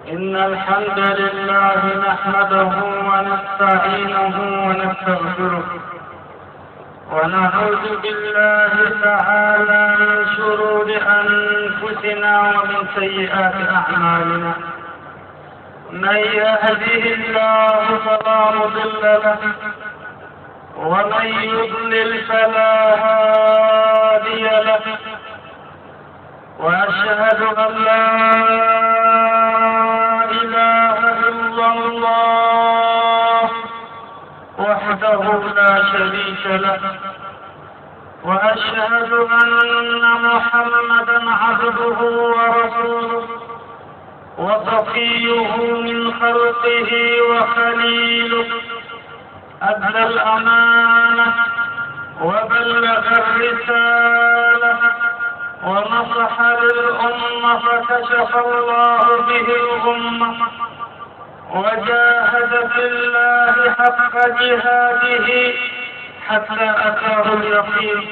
إن الحمد لله نحمده ونستعينه ونستغفره ونعوذ بالله تعالى من شرور أنفسنا ومن سيئات أعمالنا. من يهده الله فلا مضل له ومن يضلل فلا هادي له، وأشهد أن لا إله إلا الله وحده لا شريك له، وأشهد أن محمدا عبده ورسوله وصفيه من خلقه وخليله، أدى الأمانة وبلغ الرسالة ونصح للأمة فكشف الله به الغمة وجاهد في الله حق جهاده حتى أتاه اليقين.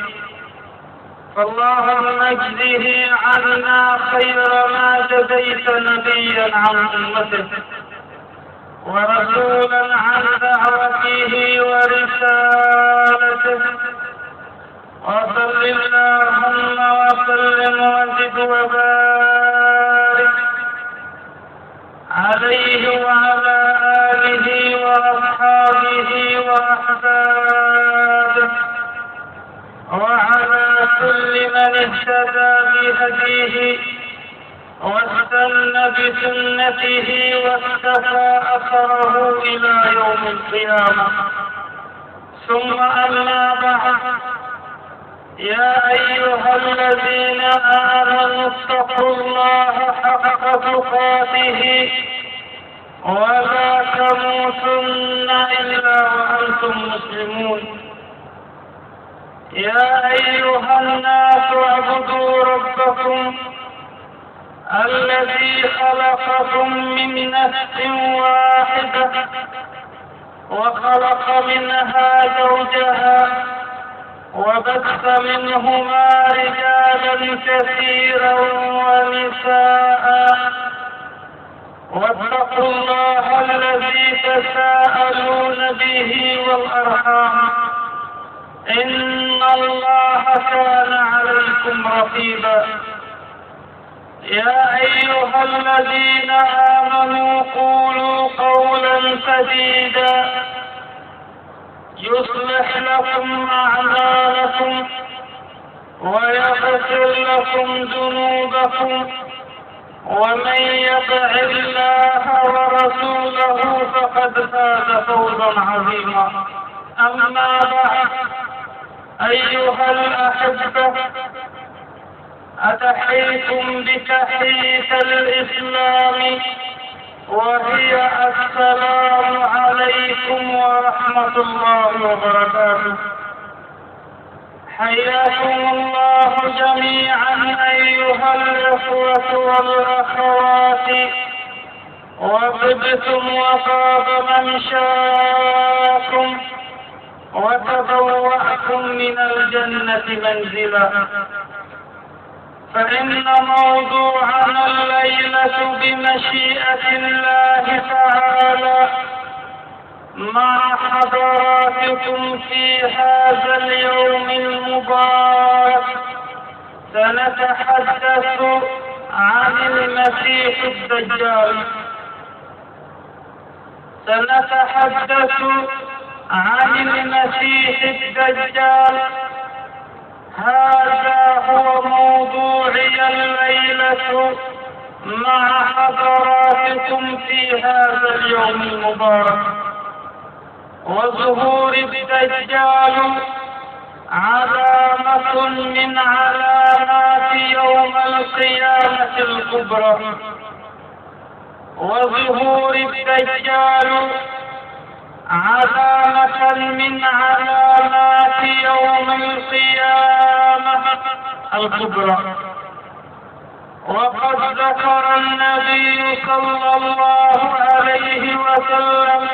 فاللهم اجزه عنا خير ما جزيت نبيا عن أمته ورسولا عن دعوته ورسالته، وصل اللهم وسلم وزد وبارك عليه وعلى آله وأصحابه وأحبابه وعلى كل من اهتدى بهديه واستنى بسنته واكتفى أثره إلى يوم القيامة. ثم أما بعد، يا أيها الذين آمنوا اتقوا الله حق تقاته ولا تموتن إلا وأنتم مسلمون. يا أيها الناس اعبدوا ربكم الذي خلقكم من نفس واحدة وخلق منها زوجها وبث منهما رجالا كثيرا ونساء، واتقوا الله الذي تساءلون به والأرحام إن الله كان عليكم رقيبا. يا أيها الذين آمنوا قولوا قولا سديدا يصلح لكم أعمالكم ويغفر لكم ذنوبكم، ومن يطع الله ورسوله فقد فاز فوزا عظيما. أما بعد، أيها الأحبة، أتحييكم بتحية الإسلام وهي السلام عليكم ورحمة الله وبركاته. حياكم الله جميعا أيها الإخوة والأخوات، وطبتم وطاب ممشاكم وتبوأتم من الجنة منزلا. فإن موضوعنا الليلة بمشيئة الله تعالى مع حضراتكم في هذا اليوم المبارك سنتحدث عن المسيح الدجال. سنتحدث عن المسيح الدجال. هذا هو موضوعي الليلة مع حضراتكم في هذا اليوم المبارك. وظهور الدجال علامة من علامات يوم القيامة الكبرى. وظهور الدجال علامة من علامات يوم القيامة الكبرى. وقد ذكر النبي صلى الله عليه وسلم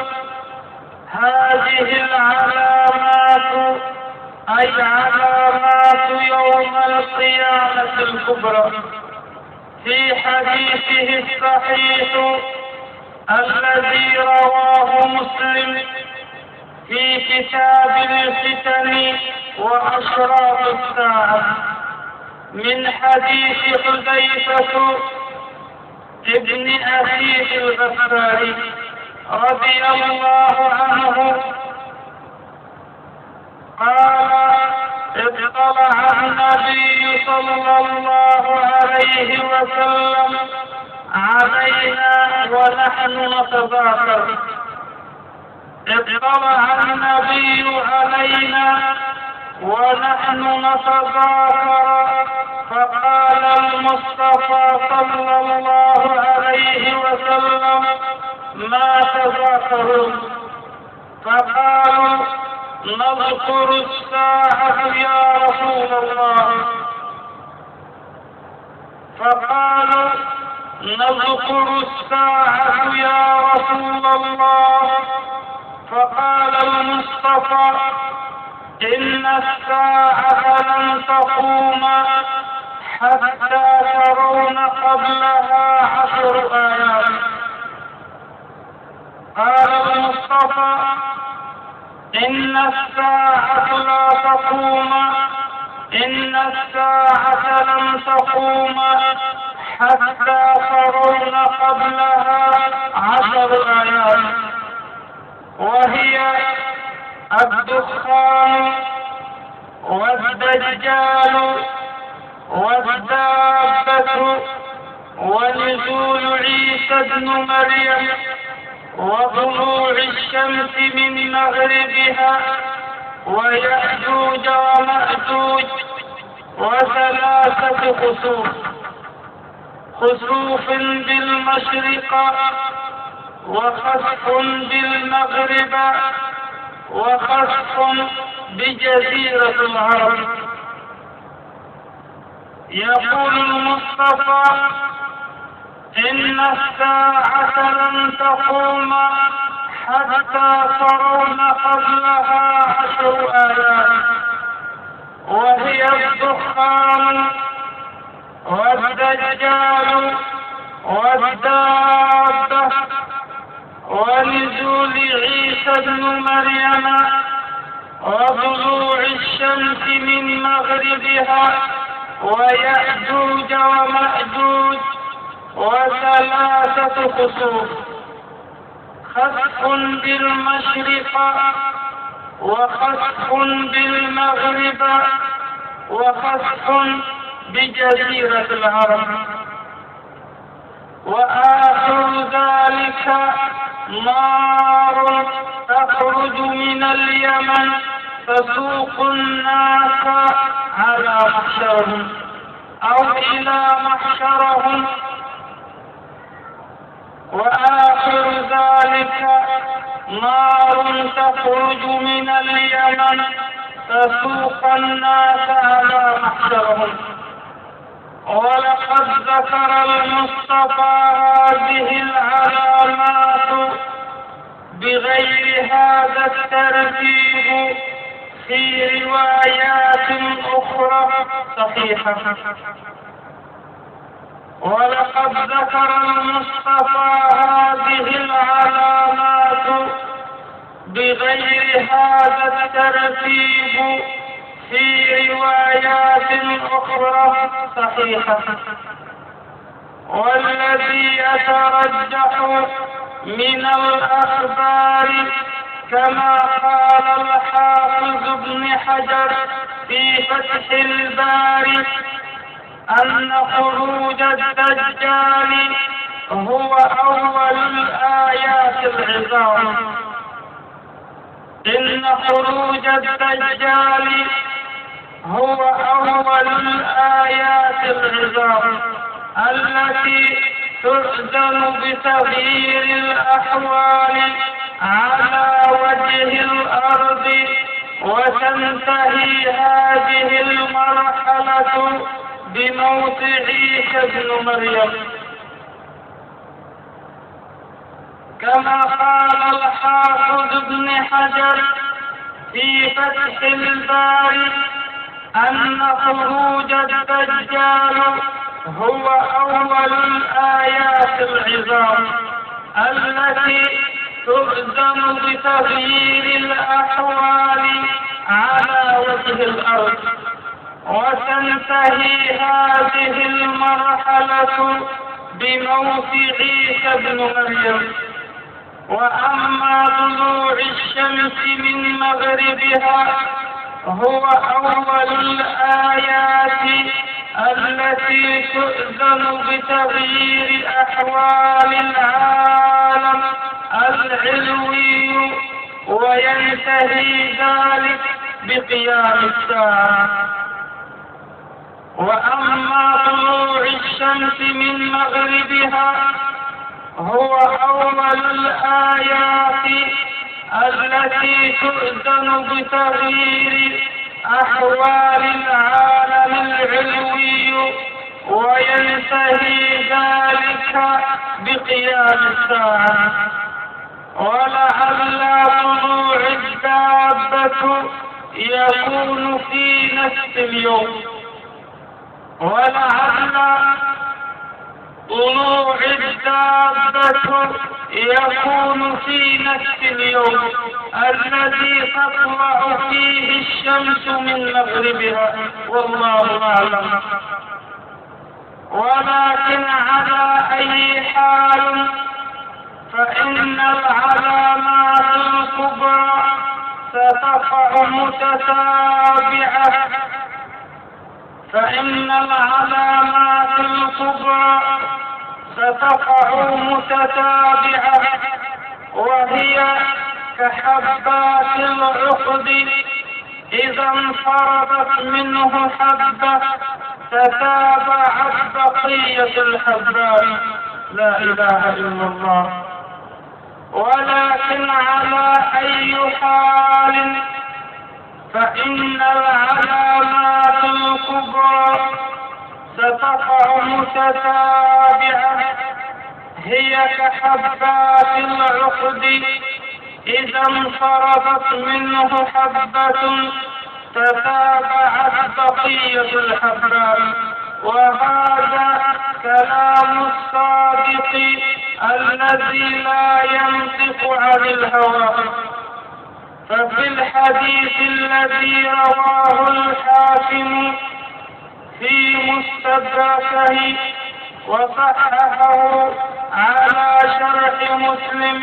هذه العلامات، أي علامات يوم القيامة الكبرى، في حديثه الصحيح الذي رواه مسلم في كتاب الفتن وأشراط الساعة من حديث حذيفة ابن أخيه الغفاري رضي الله عنه قال اطلع النبي صلى الله عليه وسلم علينا ونحن نتذاكر. اطلع النبي علينا ونحن نتذاكر فقال المصطفى صلى الله عليه وسلم ما تذاكرون؟ فقالوا نذكر الساعة يا رسول الله. فقالوا نذكر الساعة يا رسول الله. فقال المصطفى إن الساعة لن تقوم حتى ترون قبلها 10 آيات. قال المصطفى إن الساعة لا تقوم إن الساعة لن تقوم حتى ترون قبلها 10 آيات، وهي الدخان والدجال والدابة ونزول عيسى ابن مريم وطلوع الشمس من مغربها ويأجوج ومأجوج وثلاثة خسوف: خسوف بالمشرق وخسف بالمغرب وخسف بجزيرة العرب. يقول المصطفى إن الساعة لن تقوم حتى ترون قبلها 10 آيات، وهي الدخان والدجال والدابة ونزول عيسى ابن مريم وطلوع الشمس من مغربها ويأجوج ومأجوج وثلاثة خسوف: خسف بالمشرق وخسف بالمغرب وخسف بجزيرة العرب. وآخر ذلك نار تخرج من اليمن تسوق الناس على محشرهم أو إلى محشرهم. وآخر ذلك نار تخرج من اليمن تسوق الناس على محشرهم. ولقد ذكر المصطفى هذه العلامات بغير هذا الترتيب في روايات أخرى صحيحة. ولقد ذكر المصطفى هذه العلامات بغير هذا الترتيب في روايات أخرى صحيحة. والذي يترجح من الأخبار كما قال الحافظ ابن حجر في فتح الباري أن خروج الدجال هو أول الآيات العظام. إن خروج الدجال هو أول الآيات العظام التي تؤذن بتغيير الأحوال على وجه الأرض، وتنتهي هذه المرحلة بموت عيسى ابن مريم. كما قال الحافظ ابن حجر في فتح الباري أن خروج الدجال هو أول الآيات العظام التي تؤذن بتغيير الأحوال على وجه الأرض، وتنتهي هذه المرحلة بموت عيسى ابن مريم. وأما طلوع الشمس من مغربها هو أول الآيات التي تؤذن بتغيير أحوال العالم العلوي، وينتهي ذلك بقيام الساعة. وأما طلوع الشمس من مغربها هو أول الآيات التي تؤذن بتغيير أحوال العالم العلوي، وينتهي ذلك بقيام الساعة. ولعل طلوع الدابة يكون في نفس اليوم، ولعل طلوع الدابة يكون في نفس اليوم الذي تطلع فيه الشمس من مغربها، والله أعلم. ولكن على أي حال فإن العلامات الكبرى ستقع متتابعة، فإن العلامات الكبرى ستقع متتابعة، وهي كحبات العقد إذا انفردت منه حبة تتابعت بقية الحبات. لا إله إلا الله. ولكن على أي حال فإن العلامات الكبرى ستقع متتابعة، هي كحبات العقد إذا انفردت منه حبة تتابعت بقية الحبات. وهذا كلام الصادق الذي لا ينطق عن الهوى. ففي الحديث الذي رواه الحاكم في مستدركه وصححه على شرح مسلم،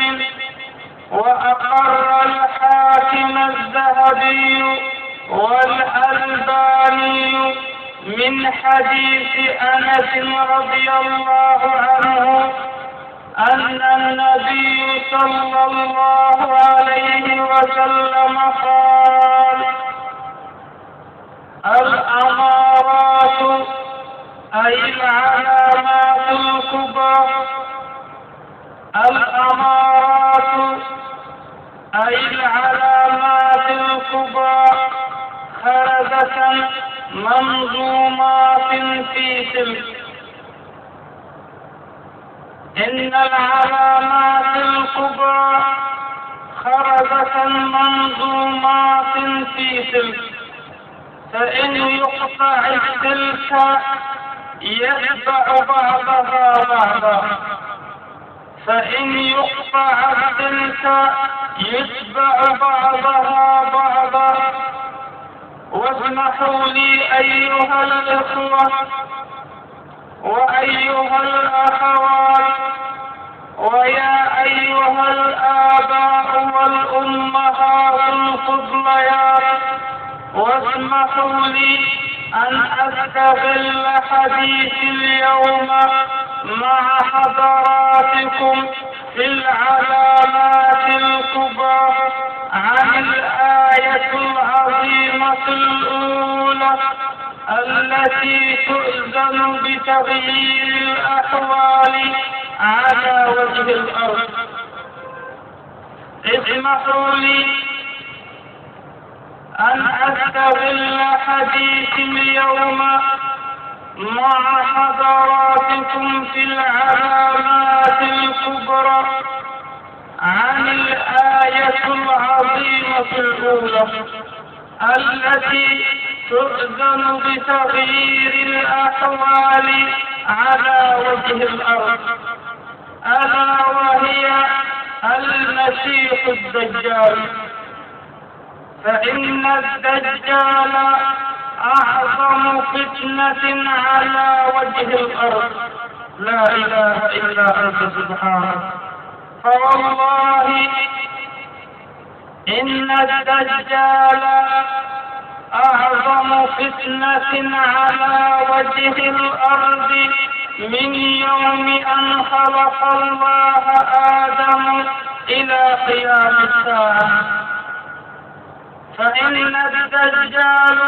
وأقر الحاكم الذهبي والألباني من حديث أنس رضي الله عنه أن النبي صلى الله عليه وسلم قال: الأمارات أي العلامات الكبرى، الأمارات أي العلامات الكبرى خردة منظومات في سلك. إن العلامات الكبرى خردة منظومات في سلك، فإن يقطع السلك يتبع بعضها بعضا، فإن يقطع السلك يتبع بعضها بعضا. واسمحوا لي أيها الإخوة وأيها الأخوات ويا أيها الآباء والأمهات الفضليات، واسمحوا لي أن أستغل حديثي اليوم مع حضراتكم في العلامات الكبرى عن الآية العظيمة الأولى التي تؤذن بتغيير الأحوال على وجه الأرض. اسمحوا لي أن أستغل حديثي اليوم مع حضراتكم في العلامات الكبرى عن الآية العظيمة الأولى التي تؤذن بتغيير الأحوال على وجه الأرض، ألا وهي المسيح الدجال. فإن الدجال أعظم فتنة على وجه الأرض. لا إله إلا أنت سبحانك. فوالله إن الدجال أعظم فتنة على وجه الأرض من يوم أن خلق الله آدم إلى قيام الساعة. فإن الدجال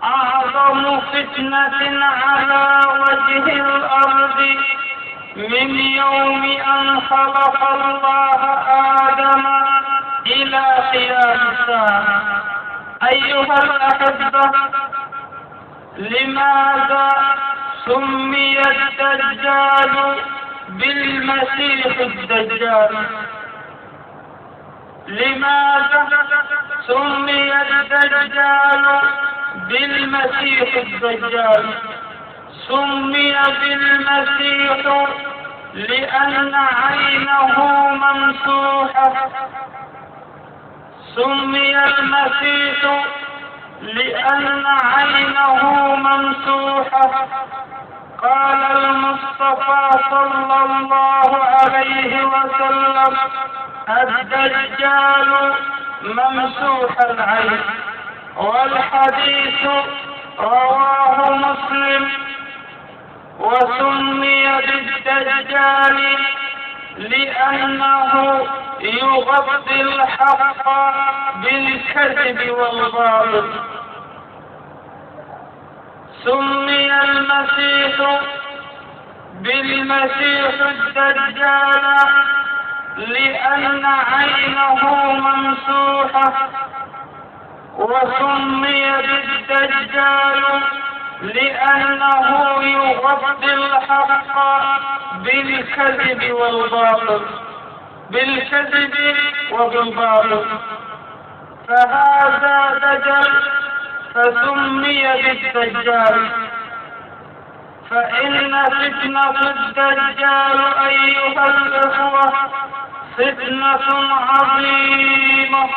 أعظم فتنة على وجه الأرض من يوم أن خلق الله آدم إلى قيام الساعة. أيها الأحبة، لماذا سمي الدجال بالمسيح الدجال؟ لماذا سمي الدجال بالمسيح الدجال؟ سمي بالمسيح لأن عينه ممسوحة. سمي المسيح لأن عينه ممسوحة. قال المصطفى صلى الله عليه وسلم: الدجال ممسوح العين. والحديث رواه مسلم. وسمي بالدجال لأنه يغطي الحق بالكذب والباطل. سمي المسيح بالمسيح الدجال لأن عينه ممسوحة. وسمي بالدجال لأنه يغطي الحق بالكذب والباطل، بالكذب وبالباطل. فهذا دجل فسمي بالدجال. فإن فتنة الدجال أيها الإخوة فتنة عظيمة.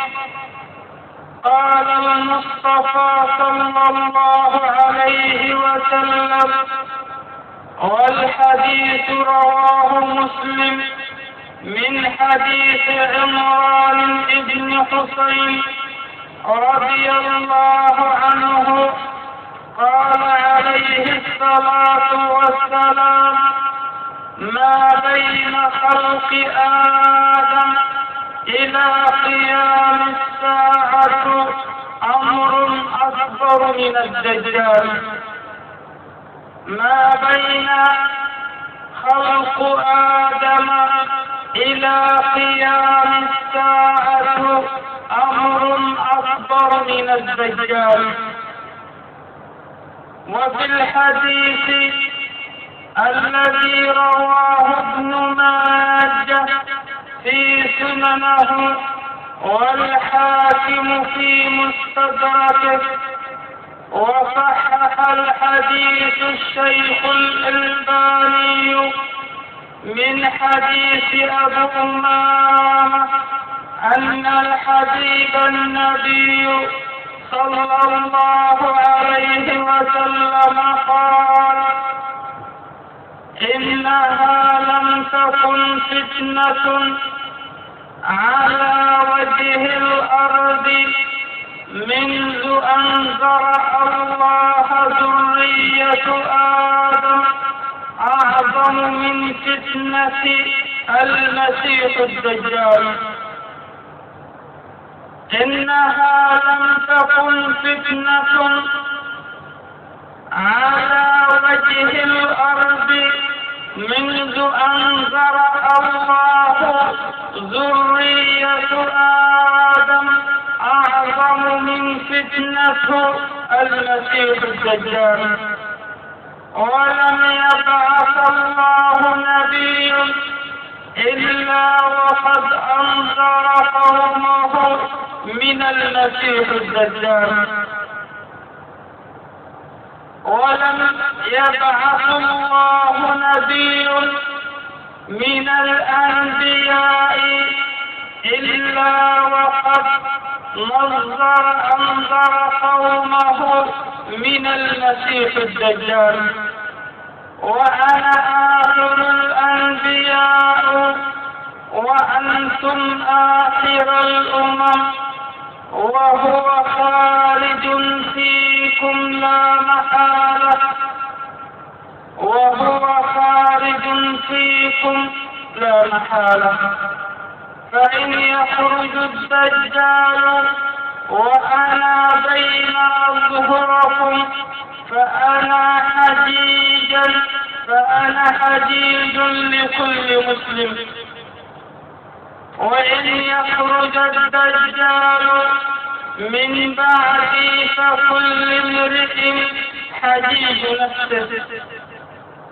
قال المصطفى صلى الله عليه وسلم، والحديث رواه مسلم من حديث عمران بن حسين رضي الله عنه، قال عليه الصلاة والسلام: ما بين خلق آدم إلى قيام الساعة أمر أكبر من الدجال. ما بين خلق آدم إلى قيام الساعة أمر أكبر من الدجال. وفي الحديث الذي رواه ابن ماجه في سننه والحاكم في مستدركه وصحح الحديث الشيخ الألباني من حديث أبي أمامة أن الحبيب النبي صلى الله عليه وسلم قال: إنها لم تكن فتنة على وجه الأرض منذ أن زرع الله ذرية آدم أعظم من فتنة المسيح الدجال. إنها لم تكن فتنة على وجه الأرض منذ أن زرع الله ذرية آدم أعظم من فتنة المسيح الدجال. ولم يبعث الله نبيا إلا وقد أنذر قومه من المسيح الدجال. ولم يبعث الله نبي من الأنبياء إلا وقد أنذر قومه من المسيح الدجال، وأنا آخر الأنبياء وأنتم آخر الأمم، وهو خالد فيكم لا محالة، وهو خالد فيكم لا محالة. فإن يخرج الدجال وأنا بين أظهركم فأنا حجيج لكل مسلم. وإن يخرج الدجال من بعدي فكل امرئ حجيج نفسه،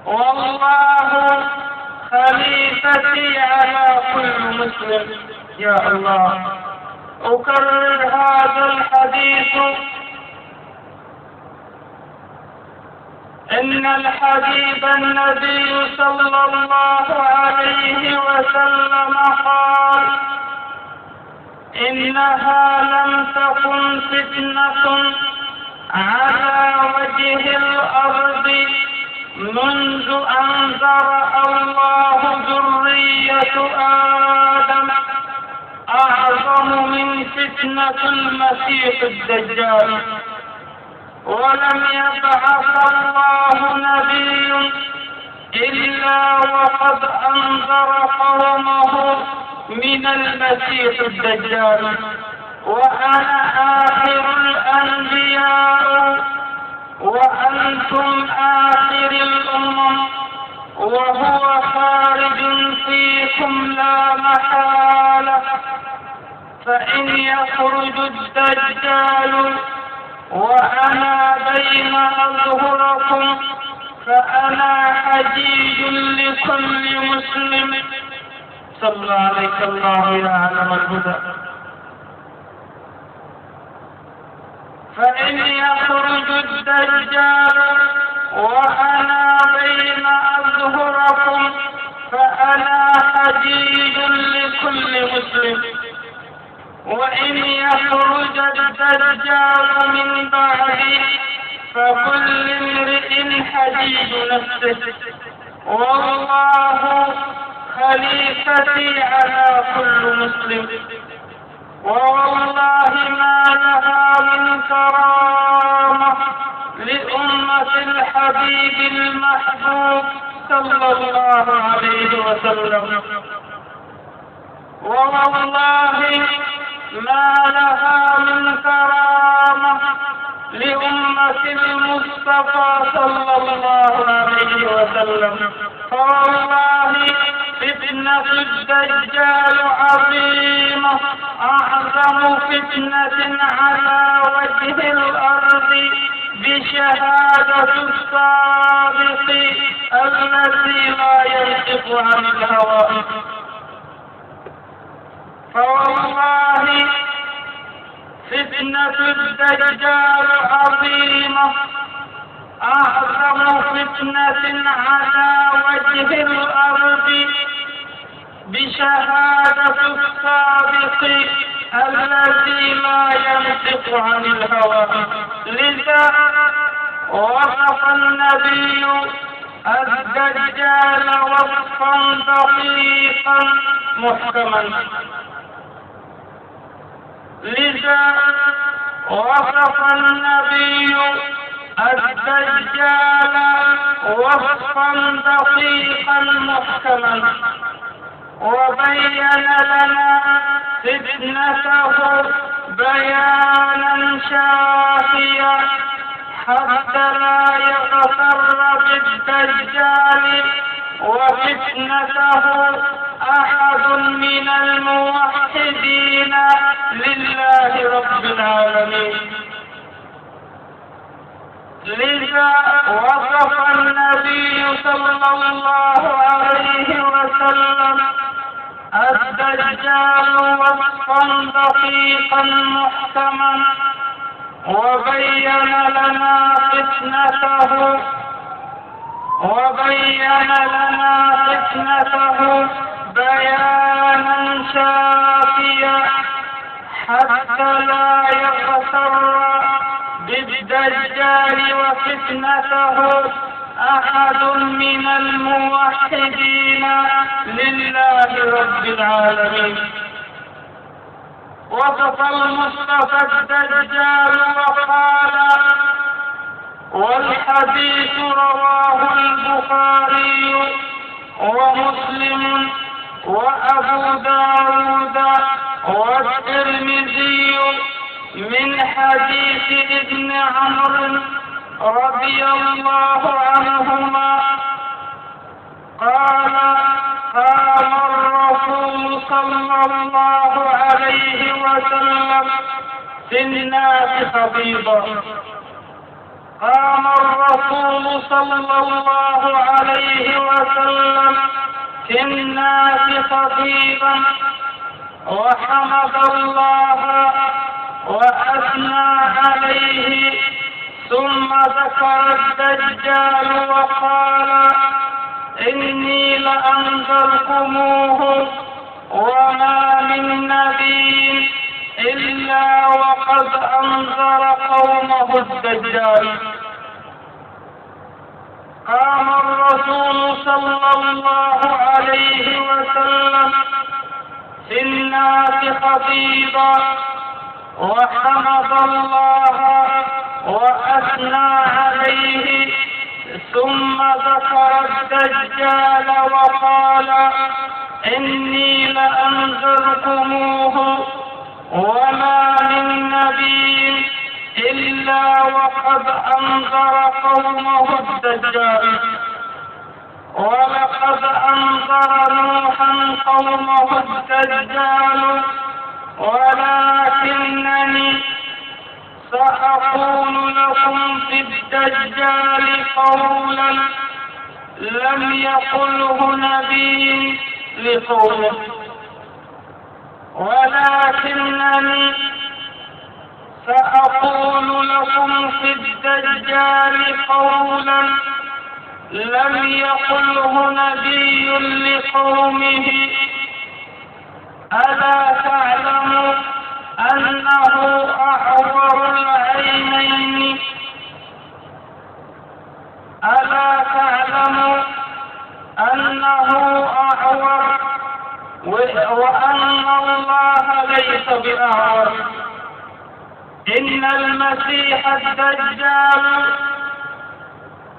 والله خليفتي على كل مسلم. يا الله، أكرر هذا الحديث. إن الحبيب النبي صلى الله عليه وسلم قال: إنها لم تكن فتنة على وجه الأرض منذ أن ذرأ الله ذرية آدم أعظم من فتنة المسيح الدجال. ولم يبعث الله نبي إلا وقد أنذر قومه من المسيح الدجال، وأنا آخر الأنبياء وأنتم آخر الأمم، وهو خارج فيكم لا محالة. فإن يخرج الدجال وأنا بين أظهركم فأنا حجيج لكل مسلم. صلى عليك الله يا علم الهدى. فإن يخرج الدجال وأنا بين أظهركم فأنا حجيج لكل مسلم. وإن يخرج الدجال من بعدي فكل امرئ حجيج نفسه، والله خليفتي على كل مسلم. ووالله ما لها من كرامة لأمة الحبيب المحبوب صلى الله عليه وسلم. ووالله ما لها من كرامة لأمة المصطفى صلى الله عليه وسلم. فوالله فتنة الدجال عظيمة، أعظم فتنة على وجه الأرض بشهادة الصادق الذي لا ينطق عن الهوى. فوالله فتنة الدجال عظيمة، أعظم فتنة على وجه الأرض بشهادة الصادق الذي لا ينطق عن الهوى. لذا وصف النبي الدجال وصفا دقيقا محكما. لذا وصف النبي الدجال وصفا دقيقا محكما، وبين لنا فتنته بيانا شافيا حتى لا يغتر بالدجال وفتنته أحد من الموحدين لله رب العالمين. لذا وصف النبي صلى الله عليه وسلم الدجال وصفا دقيقا محكما، وبين لنا فتنته بيانا شافيا حتى لا يغتر بالدجال وفتنته أحد من الموحدين لله رب العالمين. وصف المصطفى الدجال وقال، والحديث رواه البخاري ومسلم وأبو داود والترمذي من حديث ابن عمرو رضي الله عنهما قال: قام الرسول صلى الله عليه وسلم في الناس خطيبا. قام الرسول صلى الله عليه وسلم في الناس خطيبا وحمد الله وأثنى عليه، ثم ذكر الدجال وقال: إني لأنذركموه وما من نبي إلا وقد أنذر قومه الدجال. قام الرسول صلى الله عليه وسلم في الناس خطيبا وحمد الله وأثنى عليه، ثم ذكر الدجال وقال: إني لأنذركموه وما من نبي إلا وقد أنذر قومه الدجال. ولقد أنذر نوحا قومه الدجال، ولكنني سأقول لكم في الدجال قولا لم يقله نبي لقومه، ولكنني سأقول لكم في الدجال قولا لم يقله نبي لقومه. ألا تعلم أنه أعور العينين؟ ألا تعلم أنه أعور وأن الله ليس بأعور؟ إن المسيح الدجال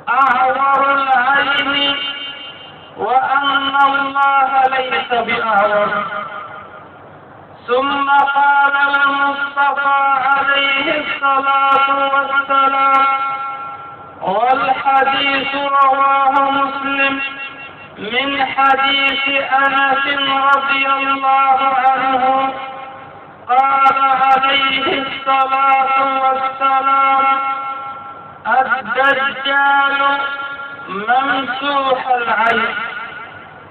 أعور العين وأن الله ليس بأعور. ثم قال المصطفى عليه الصلاة والسلام، والحديث رواه مسلم من حديث أنس رضي الله عنه قال عليه الصلاة والسلام: الدجال ممسوح العين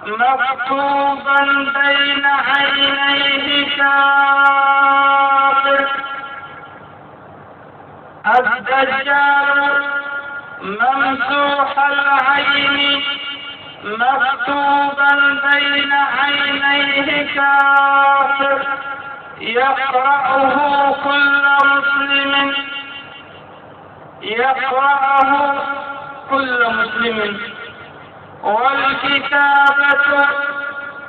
مكتوبا بين عينيه كافر. الدجال ممسوح العين مكتوبا بين عينيه كافر، يقرأه كل مسلم، والكتابة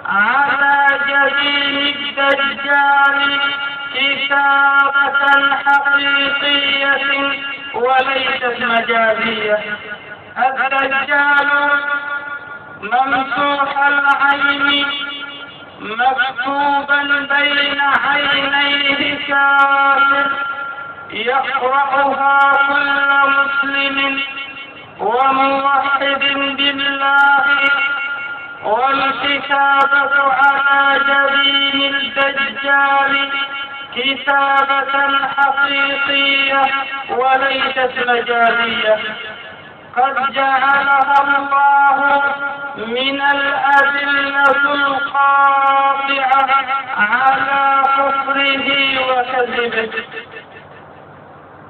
على جبين الدجال كتابة حقيقية وليست مجازية. الدجال ممسوح العين مكتوبا بين عينيه كافر، يقرأها كل مسلم وموحد بالله، والكتابة على جبين الدجال كتابة حقيقية وليست مجازية، قد جعلها الله من الأدلة القاطعة على كفره وكذبه.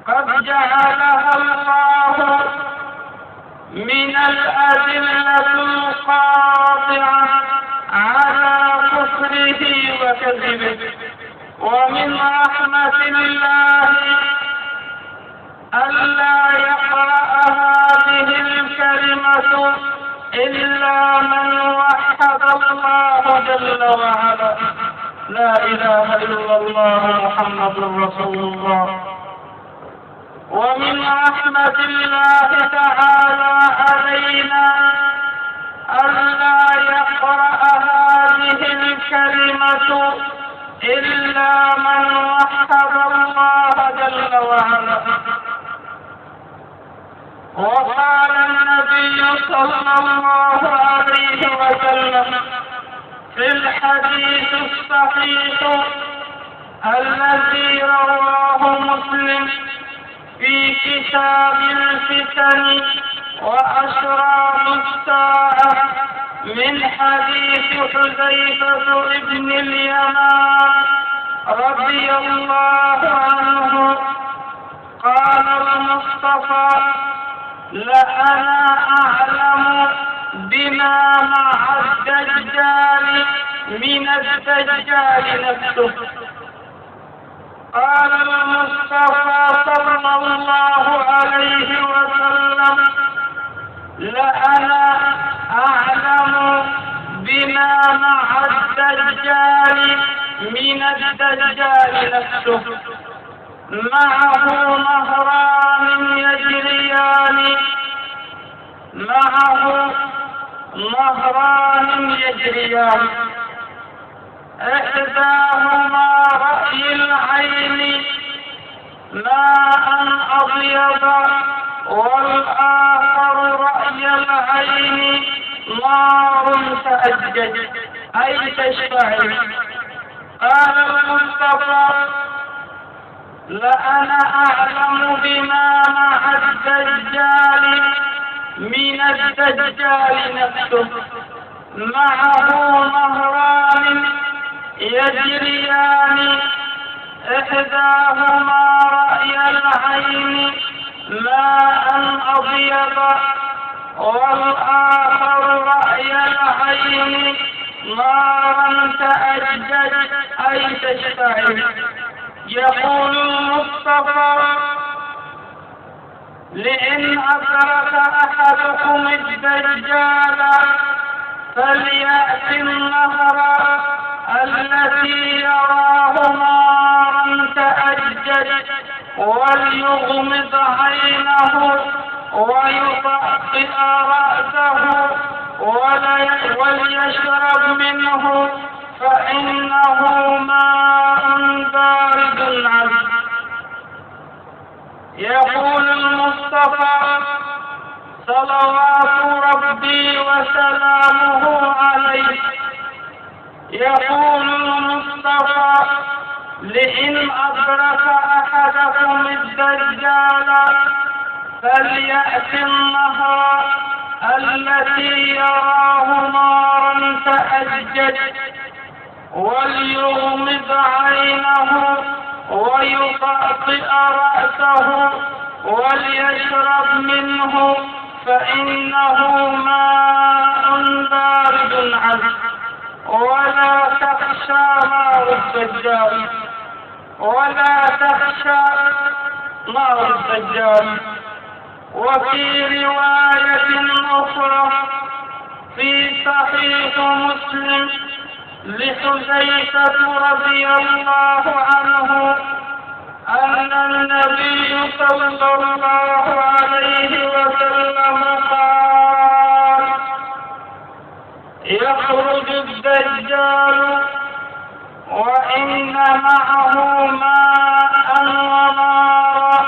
قد جعلها الله من الأدلة القاطعة على كفره وكذبه. ومن رحمة الله ألا يقرأ هذه الكلمة إلا من وحد الله جل وعلا. لا إله إلا الله محمد رسول الله. ومن رحمة الله تعالى علينا ألا يقرأ هذه الكلمة إلا من وحد الله جل وعلا. وقال النبي صلى الله عليه وسلم في الحديث الصحيح الذي رواه مسلم في كتاب الفتن وأشراط الساعة من حديث حذيفة ابن اليمان رضي الله عنه قال المصطفى: لأنا أعلم بما مع الدجال من الدجال نفسه. قال المصطفى صلى الله عليه وسلم: لأنا أعلم بما مع الدجال من الدجال نفسه. معه نهران يجريان إحداهما رأي العين ماء أبيض والآخر رأي العين نار تأجج أي تشتعل. قال المصطفى: لأنا أعلم بما مع الدجال من الدجال نفسه. معه نهران يجريان إحداهما رأي العين ماء أبيض والآخر رأي العين نارا تأجج أي تشتعل. يقول المصطفى: لئن أدرك أحدكم الدجال فليأت النهر التي يراه نارا تأجج وليغمض عينه ويطأطئ رأسه وليشرب منه فإنه ماء بارد عذب. يقول المصطفى صلوات ربي وسلامه عليه: يقول المصطفى: لئن أدرك أحدكم الدجال فليأت النهر التي يراه نارا تأجج وليغمض عينه ويطأطئ رأسه وليشرب منه فإنه ماء بارد عذب. ولا تخشى نار الدجال وفي رواية أخرى في صحيح مسلم لحذيفة رضي الله عنه أن النبي صلى الله عليه وسلم قال: يخرج الدجال وإن معه ماء ونارا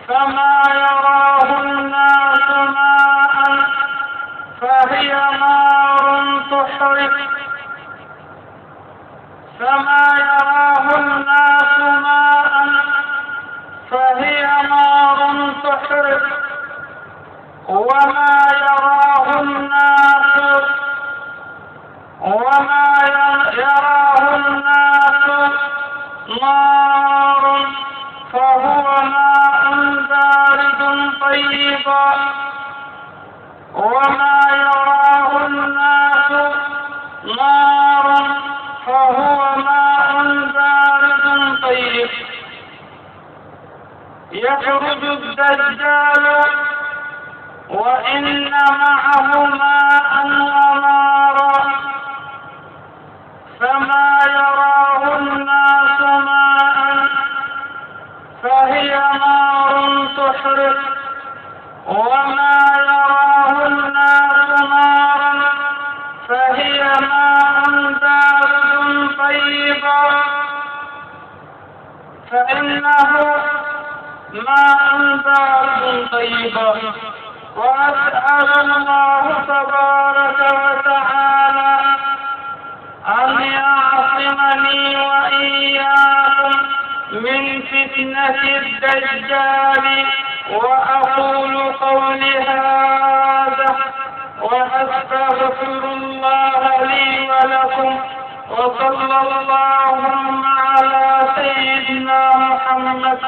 فما يراه الناس ماء فهي نار تحرق وما يراه الناس نار طيبا، وما يراه الناس نارا فهو ماء بارد طيب. يخرج الدجال وإن معه ماء ونارا، فما يراه الناس ماء فهي نار تحرق، وما يراه الناس نارا فهي ماء بارد طيبا، فإنه ماء بارد طيبا. وأسأل الله تبارك وتعالى أن يعصمني وإياكم من فتنة الدجال. وأقول قولي هذا وأستغفر الله لي ولكم، وصلى اللهم على سيدنا محمد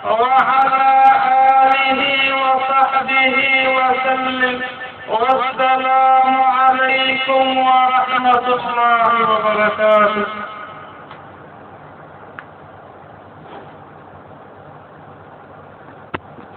وعلى آله وصحبه وسلم، والسلام عليكم ورحمة الله وبركاته.